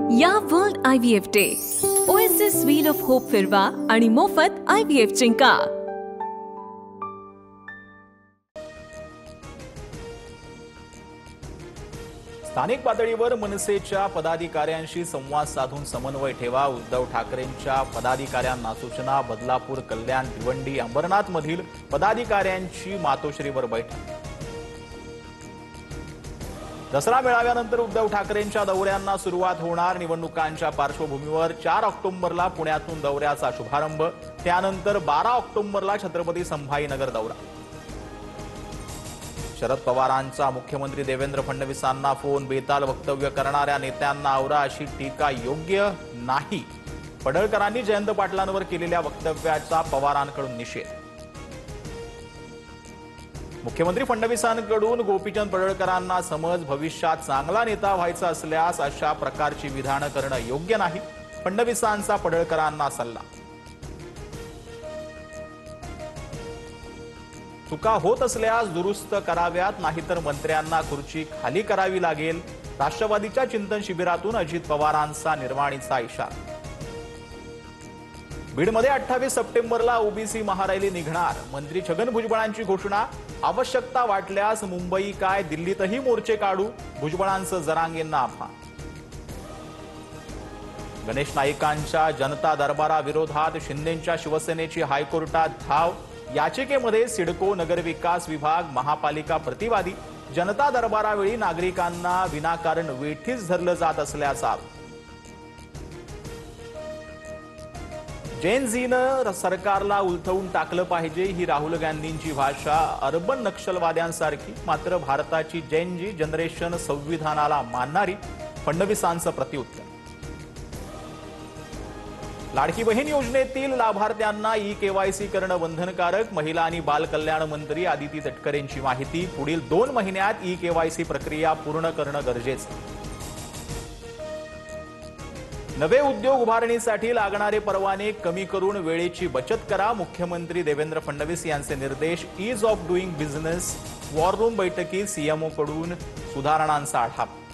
या world IVF day OSS wheel of hope फिरवा आणि मोफत IVF जिंका। स्थानिक पातळीवर मनसेच्या पदाधिकाऱ्यांशी संवाद साधून समन्वय ठेवा। उद्धव ठाकरेंच्या पदाधिकाऱ्यांना सूचना। बदलापूर, कल्याण, भिवंडी, अंबरनाथ मधील पदाधिकाऱ्यांची मातोश्रीवर बैठक। दसरा मेळाव्यानंतर उद्धव ठाकरेंच्या दौऱ्यांना सुरुवात होणार। निवडणुकांच्या पार्श्वभूमीवर 4 ऑक्टोबरला पुण्यातून दौऱ्याचा शुभारंभ। त्यानंतर 12 ऑक्टोबरला छत्रपती संभाजीनगर दौरा। शरद पवारांचा मुख्यमंत्री देवेंद्र फडणवीसांना फोन। बेताल वक्तव्य करणाऱ्या नेत्यांना आवरा अशी टीका योग्य नाही। पडळकरांनी जयंत पाटलांवर केलेल्या वक्तव्याचा पवारांकडून निषेध। मुख्यमंत्री फडणवीसांकडून गोपीचंद पडळकरांना समज। भविष्यात चांगला नेता व्हायचा असल्यास अशा प्रकारची विधानं करणं योग्य नाही। फडणवीसांचा पडळकरांना सल्ला। चुका होत असल्यास दुरुस्त कराव्यात, नाहीतर मंत्र्यांना खुर्ची खाली करावी लागेल। राष्ट्रवादीच्या चिंतन शिबिरातून अजित पवारांचा निर्वाणीचा इशारा। बीडमध्ये 28 सप्टेंबरला ओबीसी महारॅली निघणार। मंत्री छगन भुजबळांची घोषणा। आवश्यकता वाटल्यास मुंबई काय दिल्लीतही मोर्चे काढू। भुजबळांचं जरांगेंना आव्हान। गणेश नाईकांच्या जनता दरबाराविरोधात शिंदेंच्या शिवसेनेची हायकोर्टात धाव। याचिकेमध्ये सिडको, नगरविकास विभाग, महापालिका प्रतिवादी। जनता दरबारावेळी नागरिकांना विनाकारण वेठीस धरलं जात असल्याचा आरोप। जेन झीनं सरकारला उलथवून टाकलं पाहिजे ही राहुल गांधींची भाषा। अर्बन नक्षलवाद्यांसारखी, मात्र भारताची जेन जी जनरेशन संविधानाला मानणारी। फडणवीसांचं प्रत्युत्तर। लाडकी बहीण योजनेतील लाभार्थ्यांना ई-केवायसी करणं बंधनकारक। महिला आणि बाल कल्याण मंत्री आदिती तटकरेंची माहिती। पुढील 2 महिन्यात ई-केवायसी प्रक्रिया पूर्ण करणं गरजेचं। नवे उद्योग उभारणीसाठी लागणारे परवाने कमी करून वेळेची बचत करा। मुख्यमंत्री देवेंद्र फडणवीस यांचे निर्देश। Ease of doing business war room बैठकीत सीएमओकडून सुधारणांचा आढावा।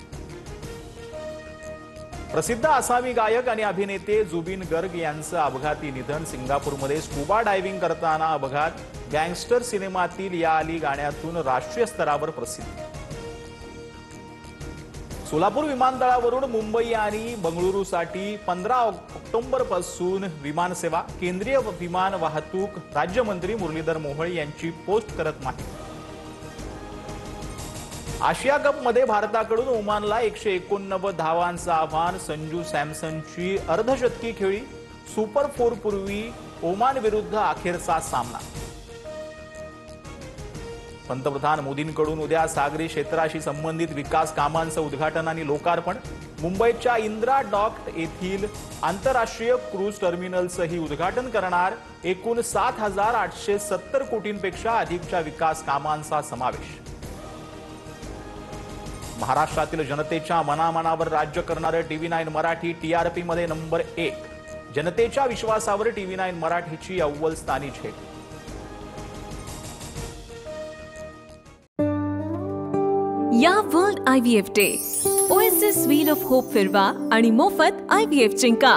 प्रसिद्ध आसामी गायक आणि अभिनेते जुबिन गर्ग यांचं अपघाती निधन। सिंगापूरमध्ये स्कुबा डायव्हिंग करताना अपघात। गँगस्टर सिनेमातील या अली गाण्यातून राष्ट्रीय स्तरावर प्रसिद्ध। सोलापूर विमानतळावरून मुंबई आणि बंगळुरूसाठी 15 ऑक्टोबरपासून विमानसेवा। केंद्रीय विमान वाहतूक राज्यमंत्री मुरलीधर मोहोळ यांची पोस्ट करत माहिती। आशिया कपमध्ये भारताकडून ओमानला 189 धावांचं आव्हान। संजू सॅमसनची अर्धशतकी खेळी। सुपर 4 पूर्वी ओमान विरुद्ध अखेरचा सामना। पंतप्रधान मोदींकडून उद्या सागरी क्षेत्राशी संबंधित विकास कामांचं उद्घाटन आणि लोकार्पण। मुंबईच्या इंदिरा डॉक येथील आंतरराष्ट्रीय क्रूज टर्मिनलचंही उद्घाटन करणार। एकूण 7,870 कोटींपेक्षा अधिकच्या विकास कामांचा समावेश। महाराष्ट्रातील जनतेच्या मनामनावर राज्य करणारे TV9 मराठी TRP मध्ये नंबर 1। जनतेच्या विश्वासावर TV9 मराठीची अव्वल स्थानी झेप। या world IVF day OSS wheel of hope फिरवा आणि मोफत IVF जिंका।